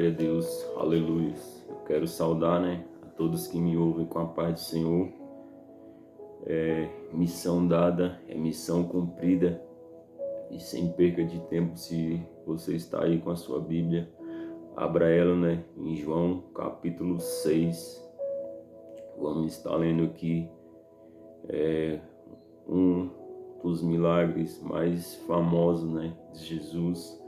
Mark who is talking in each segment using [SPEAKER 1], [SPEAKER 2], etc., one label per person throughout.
[SPEAKER 1] Glória a Deus, aleluia. Eu quero saudar, a todos que me ouvem com a paz do Senhor. Missão dada, é missão cumprida. E sem perca de tempo, se você está aí com a sua Bíblia, abra ela, em João capítulo 6. Vamos estar lendo aqui um dos milagres mais famosos, de Jesus.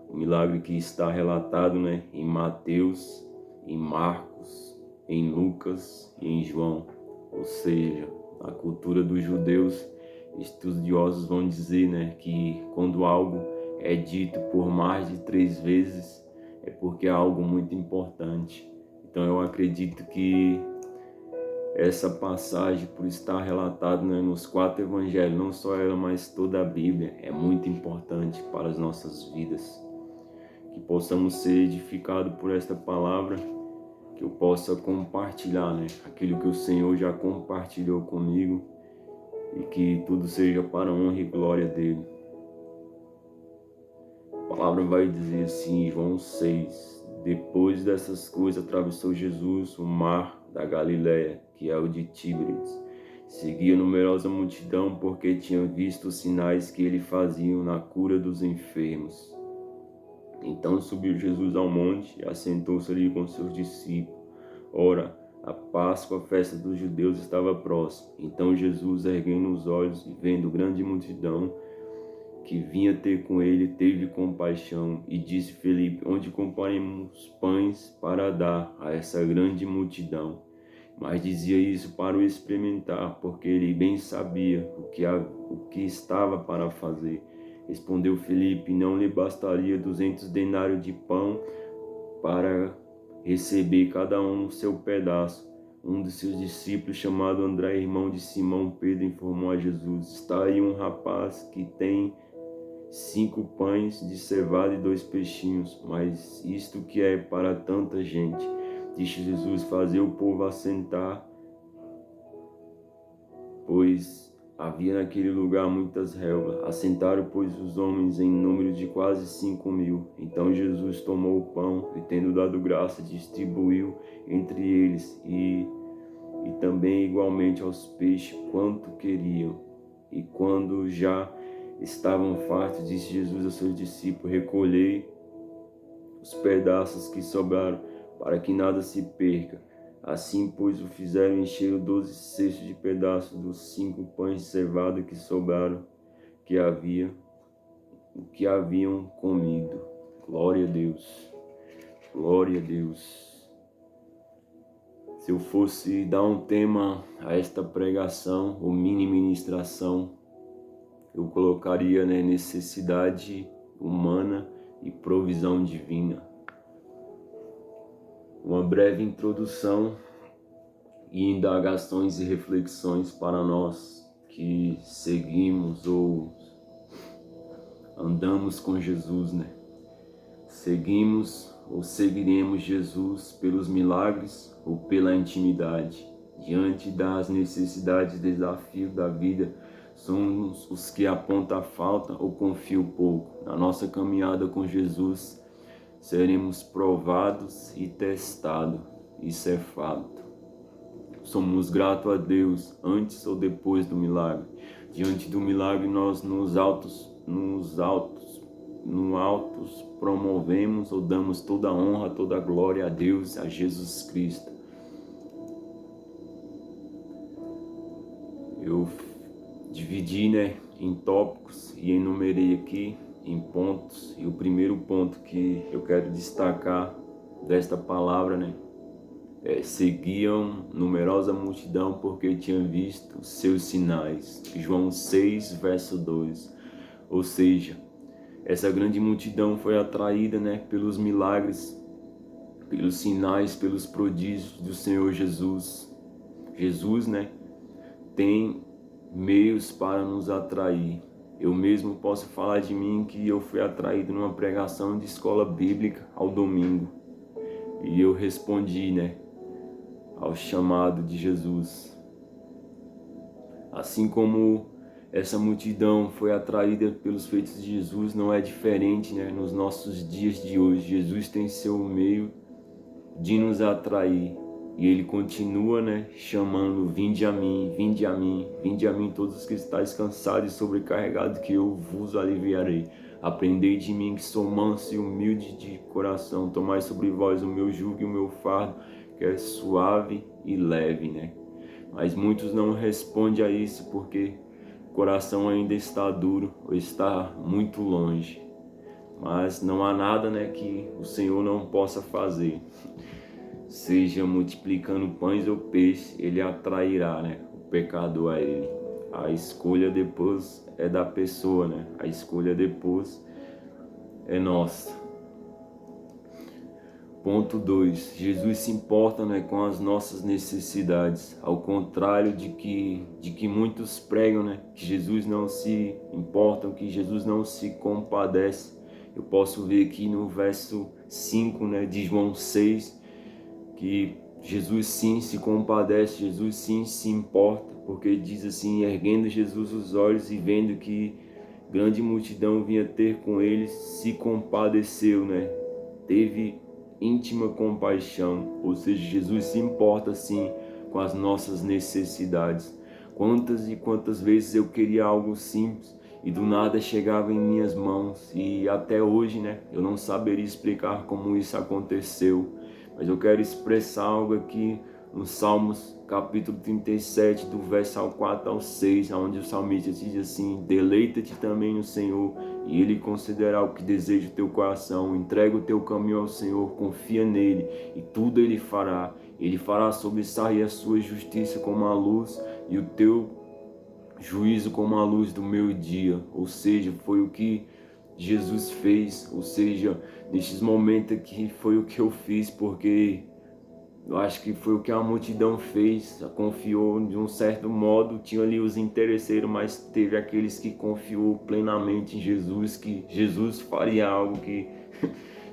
[SPEAKER 1] O milagre que está relatado, em Mateus, em Marcos, em Lucas e em João. Ou seja, na cultura dos judeus, estudiosos vão dizer, que quando algo é dito por mais de 3 vezes, é porque é algo muito importante. Então eu acredito que essa passagem, por estar relatado nos 4 evangelhos, não só ela, mas toda a Bíblia, é muito importante para as nossas vidas. Que possamos ser edificados por esta palavra, que eu possa compartilhar, aquilo que o Senhor já compartilhou comigo, e que tudo seja para a honra e glória dele. A palavra vai dizer assim, João 6: depois dessas coisas atravessou Jesus o mar da Galileia, que é o de Tíberis. Seguia numerosa multidão, porque tinha visto os sinais que ele fazia na cura dos enfermos. Então subiu Jesus ao monte e assentou-se ali com seus discípulos. Ora, a Páscoa, a festa dos judeus, estava próxima. Então Jesus, erguendo os olhos e vendo grande multidão que vinha ter com ele, teve compaixão e disse: Felipe, onde compraremos pães para dar a essa grande multidão? Mas dizia isso para o experimentar, porque ele bem sabia o que estava para fazer. Respondeu Felipe: não lhe bastaria 200 denários de pão para receber cada um o seu pedaço? Um de seus discípulos, chamado André, irmão de Simão Pedro, informou a Jesus: está aí um rapaz que tem 5 pães de cevada e 2 peixinhos, mas isto que é para tanta gente? Disse Jesus: fazei o povo assentar, pois havia naquele lugar muitas relvas. Assentaram, pois, os homens em número de quase 5.000. Então Jesus tomou o pão e, tendo dado graça, distribuiu entre eles e também igualmente aos peixes quanto queriam. E quando já estavam fartos, disse Jesus a seus discípulos: recolhei os pedaços que sobraram, para que nada se perca. Assim, pois, o fizeram, encheram 12 cestos de pedaços dos 5 pães de cevada que sobraram, que haviam comido. Glória a Deus, glória a Deus. Se eu fosse dar um tema a esta pregação, ou mini ministração, eu colocaria, necessidade humana e provisão divina. Uma breve introdução e indagações e reflexões para nós que seguimos ou andamos com Jesus, Seguimos ou seguiremos Jesus pelos milagres ou pela intimidade. Diante das necessidades e desafios da vida, somos os que apontam a falta ou confiam pouco. Na nossa caminhada com Jesus, seremos provados e testados, isso é fato. Somos gratos a Deus antes ou depois do milagre. Diante do milagre, nós nos promovemos ou damos toda a honra, toda a glória a Deus, a Jesus Cristo. Eu dividi, em tópicos e enumerei aqui em pontos, e o primeiro ponto que eu quero destacar desta palavra, seguiam numerosa multidão porque tinham visto seus sinais. João 6, verso 2. Ou seja, essa grande multidão foi atraída, pelos milagres, pelos sinais, pelos prodígios do Senhor Jesus. Jesus, tem meios para nos atrair. Eu mesmo posso falar de mim que eu fui atraído numa pregação de escola bíblica ao domingo. E eu respondi, ao chamado de Jesus. Assim como essa multidão foi atraída pelos feitos de Jesus, não é diferente, né, nos nossos dias de hoje. Jesus tem seu meio de nos atrair e ele continua, né, chamando: vinde a mim, vinde a mim, vinde a mim todos os que estáis cansados e sobrecarregados, que eu vos aliviarei. Aprendei de mim, que sou manso e humilde de coração, tomai sobre vós o meu jugo e o meu fardo, que é suave e leve, né? Mas muitos não respondem a isso porque o coração ainda está duro ou está muito longe. Mas não há nada, né, que o Senhor não possa fazer. Seja multiplicando pães ou peixes, ele atrairá, né, o pecador a ele. A escolha depois é da pessoa, né? A escolha depois é nossa. Ponto 2. Jesus se importa, né, com as nossas necessidades, ao contrário de que muitos pregam, né, que Jesus não se importa, que Jesus não se compadece. Eu posso ver aqui no verso 5, né, de João 6, que Jesus sim se compadece, Jesus sim se importa, porque diz assim: erguendo Jesus os olhos e vendo que grande multidão vinha ter com ele, se compadeceu, né? Teve íntima compaixão, ou seja, Jesus se importa sim com as nossas necessidades. Quantas e quantas vezes eu queria algo simples e do nada chegava em minhas mãos, e até hoje, né, eu não saberia explicar como isso aconteceu, mas eu quero expressar algo aqui no Salmos capítulo 37, do verso 4 ao 6, onde o salmista diz assim: deleita-te também no Senhor, e Ele considerará o que deseja o teu coração. Entrega o teu caminho ao Senhor, confia nele, e tudo Ele fará. Ele fará sobressair a sua justiça como a luz, e o teu juízo como a luz do meio-dia. Ou seja, foi o que Jesus fez. Ou seja, nestes momentos aqui foi o que eu fiz, porque eu acho que foi o que a multidão fez, confiou de um certo modo. Tinha ali os interesseiros, mas teve aqueles que confiou plenamente em Jesus, que Jesus faria algo, que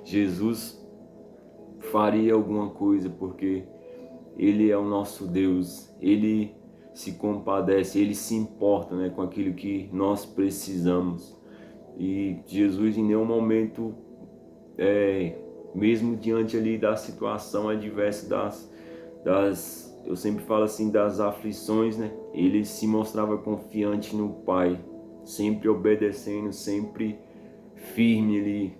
[SPEAKER 1] Jesus faria alguma coisa, porque Ele é o nosso Deus, Ele se compadece, Ele se importa, né, com aquilo que nós precisamos. E Jesus em nenhum momento, mesmo diante ali da situação adversa, eu sempre falo assim, das aflições, né? Ele se mostrava confiante no Pai, sempre obedecendo, sempre firme ali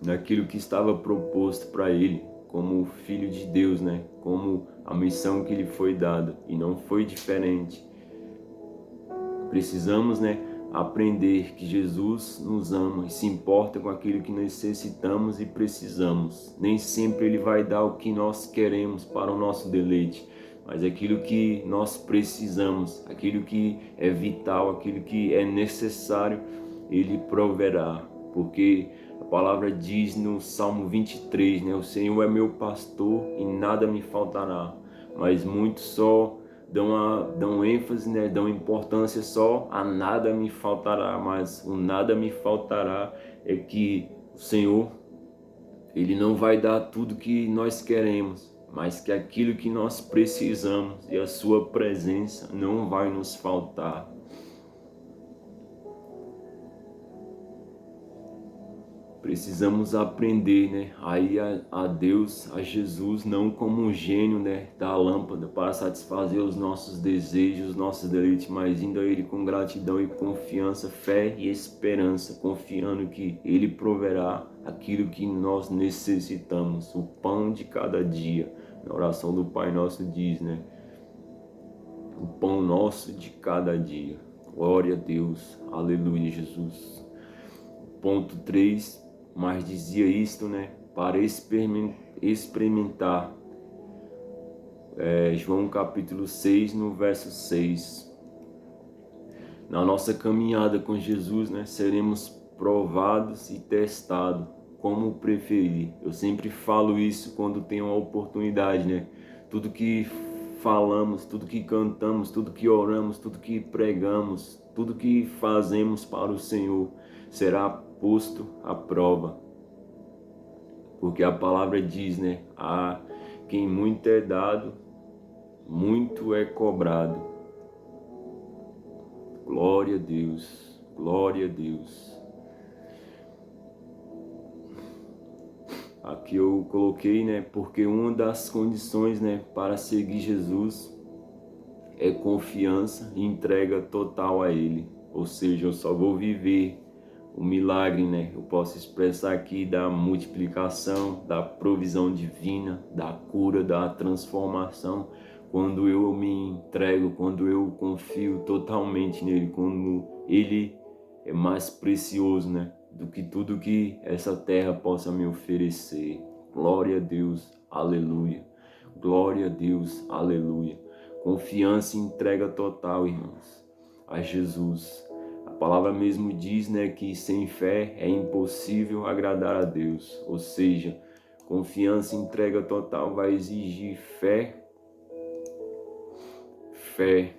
[SPEAKER 1] naquilo que estava proposto para ele, como filho de Deus, né? Como a missão que lhe foi dada, e não foi diferente. Precisamos, né, aprender que Jesus nos ama e se importa com aquilo que necessitamos e precisamos. Nem sempre Ele vai dar o que nós queremos para o nosso deleite, mas aquilo que nós precisamos, aquilo que é vital, aquilo que é necessário, Ele proverá. Porque a palavra diz no Salmo 23, né, o Senhor é meu pastor e nada me faltará. Mas muitos só dão ênfase, né, dão importância só a nada me faltará, mas o nada me faltará é que o Senhor, Ele não vai dar tudo que nós queremos, mas que aquilo que nós precisamos e a sua presença não vai nos faltar. Precisamos aprender, né, a ir a Deus, a Jesus, não como um gênio, né, da lâmpada para satisfazer os nossos desejos, os nossos deleites, mas indo a Ele com gratidão e confiança, fé e esperança, confiando que Ele proverá aquilo que nós necessitamos, o pão de cada dia. Na oração do Pai Nosso diz, né, o pão nosso de cada dia. Glória a Deus, aleluia, Jesus. Ponto 3. Mas dizia isto, né, para experimentar. João capítulo 6, no verso 6. Na nossa caminhada com Jesus, né, seremos provados e testados, como preferir. Eu sempre falo isso quando tenho a oportunidade, né? Tudo que falamos, tudo que cantamos, tudo que oramos, tudo que pregamos, tudo que fazemos para o Senhor será posto à prova, porque a palavra diz, né, a quem muito é dado, muito é cobrado. Glória a Deus, glória a Deus. Aqui eu coloquei, né, porque uma das condições, né, para seguir Jesus é confiança e entrega total a Ele. Ou seja, eu só vou viver o milagre, né? Eu posso expressar aqui da multiplicação, da provisão divina, da cura, da transformação, quando eu me entrego, quando eu confio totalmente nele, quando ele é mais precioso, né, do que tudo que essa terra possa me oferecer. Glória a Deus, aleluia. Glória a Deus, aleluia. Confiança e entrega total, irmãos, a Jesus. A palavra mesmo diz, né, que sem fé é impossível agradar a Deus. Ou seja, confiança e entrega total vai exigir fé, fé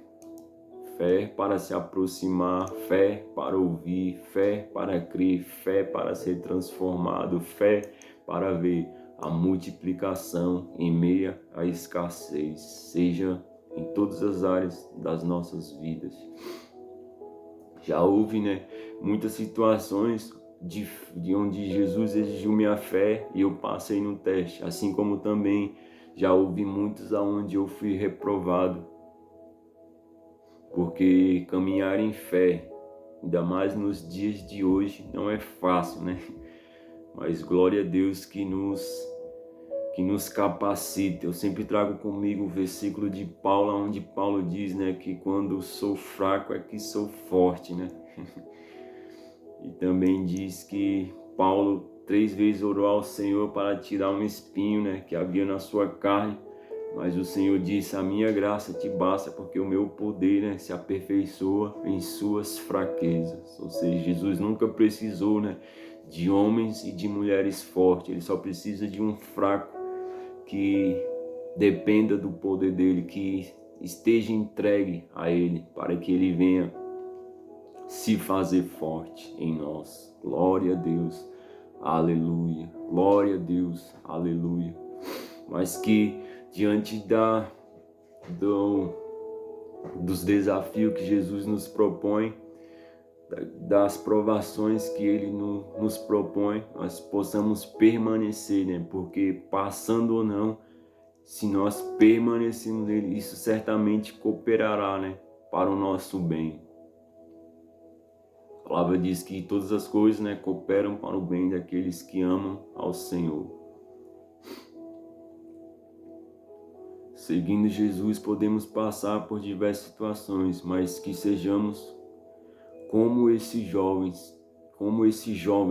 [SPEAKER 1] para se aproximar, fé para ouvir, fé para crer, fé para ser transformado, fé para ver a multiplicação em meio à escassez, seja em todas as áreas das nossas vidas. Já houve, né, muitas situações de onde Jesus exigiu minha fé e eu passei no teste, assim como também já houve muitos aonde eu fui reprovado, porque caminhar em fé, ainda mais nos dias de hoje, não é fácil, né? Mas glória a Deus que nos capacita. Eu sempre trago comigo o versículo de Paulo, onde Paulo diz, né, que quando sou fraco é que sou forte, né? E também diz que Paulo 3 vezes orou ao Senhor para tirar um espinho, né, que havia na sua carne, mas o Senhor disse: a minha graça te basta, porque o meu poder, né, se aperfeiçoa em suas fraquezas. Ou seja, Jesus nunca precisou, né, de homens e de mulheres fortes, ele só precisa de um fraco que dependa do poder dele, que esteja entregue a ele, para que ele venha se fazer forte em nós. Glória a Deus, aleluia. Glória a Deus, aleluia. Mas que diante dos desafios que Jesus nos propõe, das provações que ele nos propõe, nós possamos permanecer, né? Porque passando ou não, se nós permanecermos nele, isso certamente cooperará, né, para o nosso bem. A palavra diz que todas as coisas, né, cooperam para o bem daqueles que amam ao Senhor. Seguindo Jesus, podemos passar por diversas situações, mas que sejamos como esse jovem,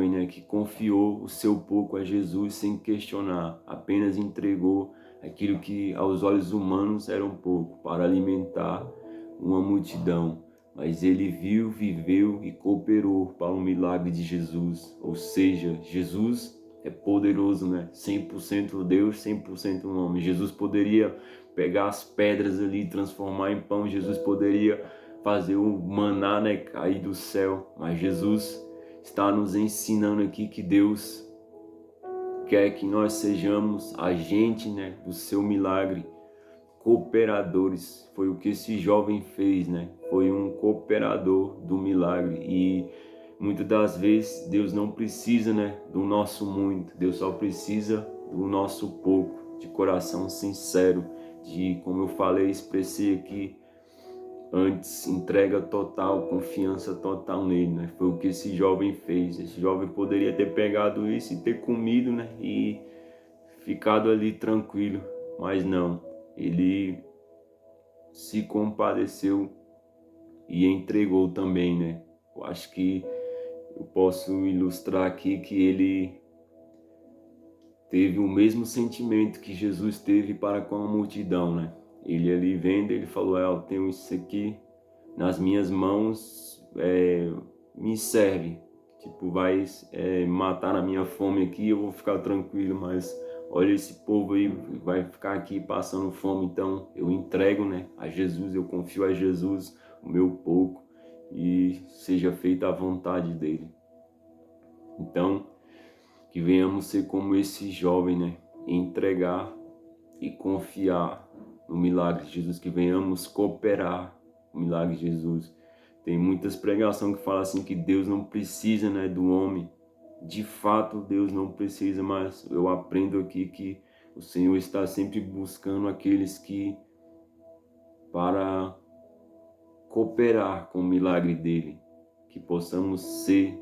[SPEAKER 1] né, que confiou o seu pouco a Jesus sem questionar, apenas entregou aquilo que aos olhos humanos era um pouco para alimentar uma multidão. Mas ele viu, viveu e cooperou para o milagre de Jesus. Ou seja, Jesus é poderoso, né? 100% Deus, 100% homem. Jesus poderia pegar as pedras ali e transformar em pão. Jesus poderia fazer o maná, né, cair do céu. Mas Jesus está nos ensinando aqui que Deus quer que nós sejamos agentes, né, do seu milagre, cooperadores. Foi o que esse jovem fez, né? Foi um cooperador do milagre. E muitas das vezes Deus não precisa, né, do nosso muito. Deus só precisa do nosso pouco, de coração sincero, de, como eu falei, expressei aqui antes, entrega total, confiança total nele, né? Foi o que esse jovem fez. Esse jovem poderia ter pegado isso e ter comido, né, e ficado ali tranquilo, mas não. Ele se compadeceu e entregou também, né? Eu acho que eu posso ilustrar aqui que ele teve o mesmo sentimento que Jesus teve para com a multidão, né? Ele ali vendo, ele falou: eu tenho isso aqui nas minhas mãos, me serve. Tipo, vai matar a minha fome aqui, eu vou ficar tranquilo, mas olha esse povo aí, vai ficar aqui passando fome, então eu entrego, né, a Jesus, eu confio a Jesus o meu pouco e seja feita a vontade dele. Então, que venhamos ser como esse jovem, né, entregar e confiar no milagre de Jesus, que venhamos cooperar no milagre de Jesus, Tem muitas pregações que falam assim que Deus não precisa, né, do homem. De fato, Deus não precisa, mas eu aprendo aqui que o Senhor está sempre buscando aqueles que, para cooperar com o milagre dele, que possamos ser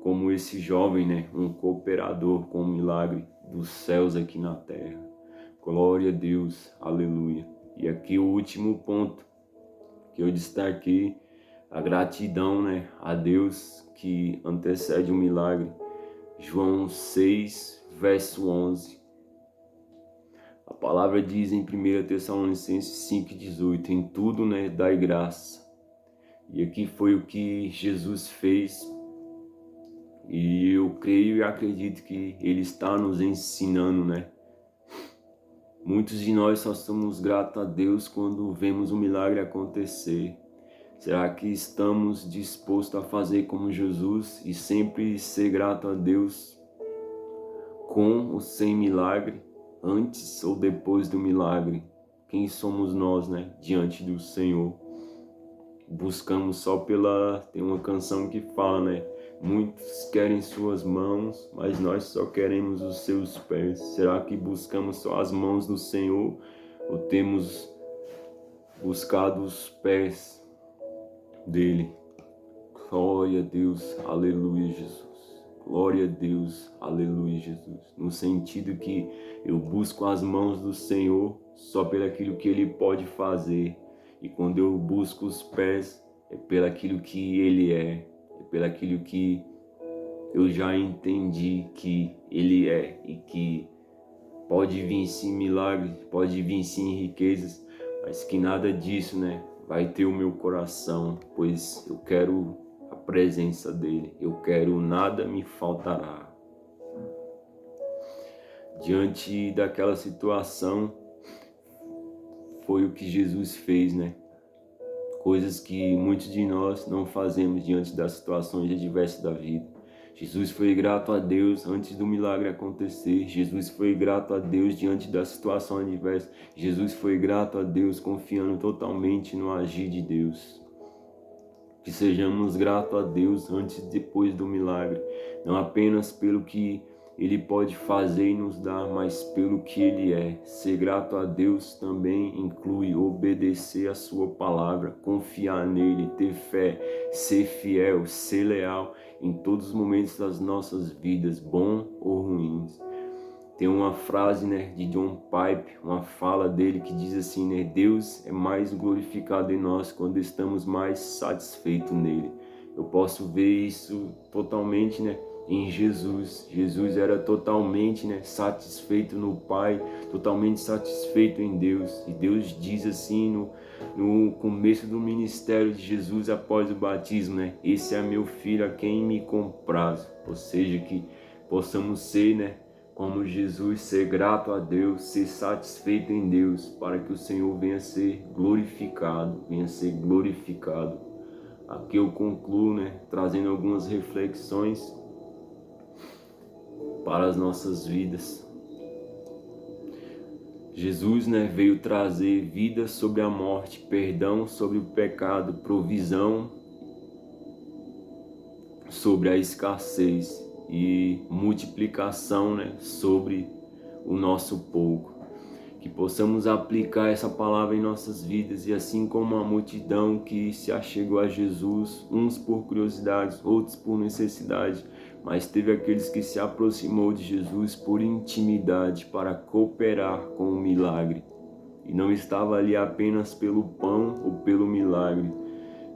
[SPEAKER 1] como esse jovem, né, um cooperador com o milagre dos céus aqui na terra. Glória a Deus, aleluia. E aqui o último ponto que eu destaquei, a gratidão, né, a Deus que antecede o milagre. João 6, verso 11. A palavra diz em 1 Tessalonicenses 5,18, em tudo, né, dai graça. E aqui foi o que Jesus fez. E eu creio e acredito que Ele está nos ensinando, né? Muitos de nós só somos gratos a Deus quando vemos o milagre acontecer. Será que estamos dispostos a fazer como Jesus e sempre ser grato a Deus com ou sem milagre, antes ou depois do milagre? Quem somos nós, né, diante do Senhor? Buscamos só pela... Tem uma canção que fala, né? Muitos querem suas mãos, mas nós só queremos os seus pés. Será que buscamos só as mãos do Senhor ou temos buscado os pés dele? Glória a Deus, aleluia, Jesus. Glória a Deus, aleluia, Jesus. No sentido que eu busco as mãos do Senhor só pelo aquilo que Ele pode fazer. E quando eu busco os pés, é pelo aquilo que Ele é pelo aquilo que eu já entendi que Ele é e que pode vir sim milagres, pode vir sim riquezas, mas que nada disso, né, vai ter o meu coração, pois eu quero a presença dele, eu quero nada me faltará. Diante daquela situação, foi o que Jesus fez, né? Coisas que muitos de nós não fazemos diante das situações adversas da vida. Jesus foi grato a Deus antes do milagre acontecer. Jesus foi grato a Deus diante da situação adversa. Jesus foi grato a Deus confiando totalmente no agir de Deus. Que sejamos gratos a Deus antes e depois do milagre. Não apenas pelo que Ele pode fazer e nos dar, mas pelo que Ele é. Ser grato a Deus também inclui obedecer a sua palavra, confiar nele, ter fé, ser fiel, ser leal em todos os momentos das nossas vidas, bons ou ruins. Tem uma frase, né, de John Piper, uma fala dele que diz assim, né, Deus é mais glorificado em nós quando estamos mais satisfeitos nele. Eu posso ver isso totalmente, né, em Jesus. Jesus era totalmente, né, satisfeito no Pai, totalmente satisfeito em Deus. E Deus diz assim no começo do ministério de Jesus após o batismo, né, esse é meu filho a quem me comprazo. Ou seja, que possamos ser, né, como Jesus, ser grato a Deus, ser satisfeito em Deus, para que o Senhor venha ser glorificado, Aqui eu concluo, né, trazendo algumas reflexões para as nossas vidas. Jesus, né, veio trazer vida sobre a morte, perdão sobre o pecado, provisão sobre a escassez e multiplicação, né, sobre o nosso pouco. Que possamos aplicar essa palavra em nossas vidas e assim como a multidão que se achegou a Jesus, uns por curiosidade, outros por necessidade, mas teve aqueles que se aproximou de Jesus por intimidade para cooperar com o milagre. E não estava ali apenas pelo pão ou pelo milagre,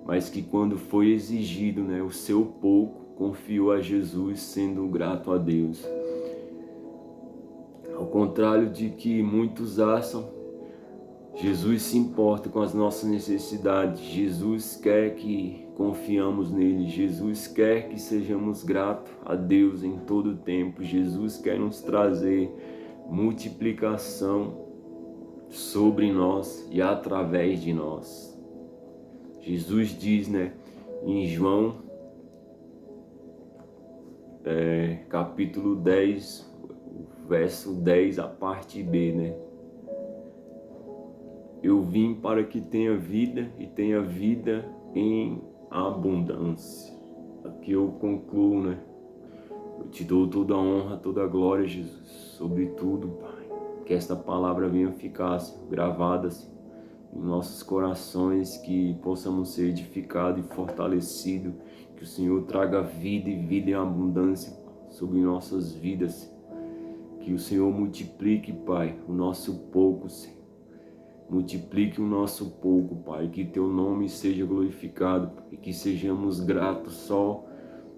[SPEAKER 1] mas que quando foi exigido, né, o seu pouco, confiou a Jesus sendo grato a Deus. Ao contrário de que muitos acham, Jesus se importa com as nossas necessidades. Jesus quer que confiamos nele. Jesus quer que sejamos gratos a Deus em todo o tempo. Jesus quer nos trazer multiplicação sobre nós e através de nós. Jesus diz, né, em João, capítulo 10, verso 10, a parte B, né? Eu vim para que tenha vida e tenha vida em abundância. Aqui eu concluo, né? Eu te dou toda a honra, toda a glória, Jesus, sobre tudo, Pai. Que esta palavra venha ficar gravada em nossos corações, que possamos ser edificados e fortalecidos, que o Senhor traga vida e vida em abundância sobre nossas vidas, que o Senhor multiplique, Pai, o nosso pouco, Senhor. Multiplique o nosso pouco, Pai, que Teu nome seja glorificado e que sejamos gratos só,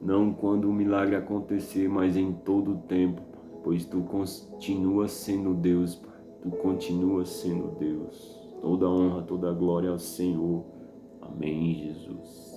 [SPEAKER 1] não quando o milagre acontecer, mas em todo o tempo, pois Tu continuas sendo Deus, Pai. Tu continuas sendo Deus. Toda a honra, toda a glória ao Senhor. Amém, Jesus.